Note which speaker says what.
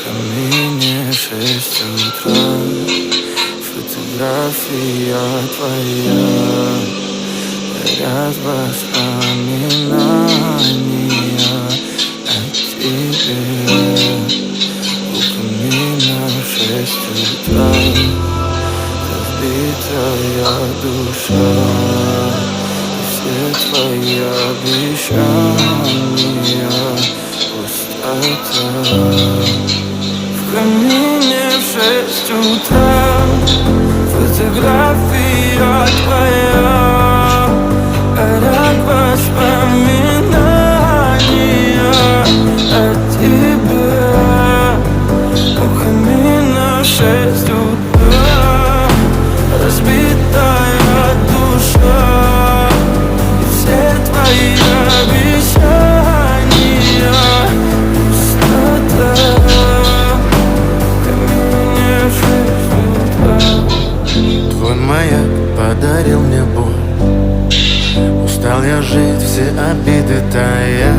Speaker 1: камине 6 утра. Фотография твоя, ряд воспоминаний о тебе. У камина 6 утра, разбитая душа, и все твои обещания пустота. В камине в 6 утра, фотография твоя, ряд воспоминаний о тебе. У камина 6 утра, разбитая душа, и все твои обещания пустота. В камине 6 утра.
Speaker 2: Твой маяк подарил мне боль. Устал я жить, все обиды тая.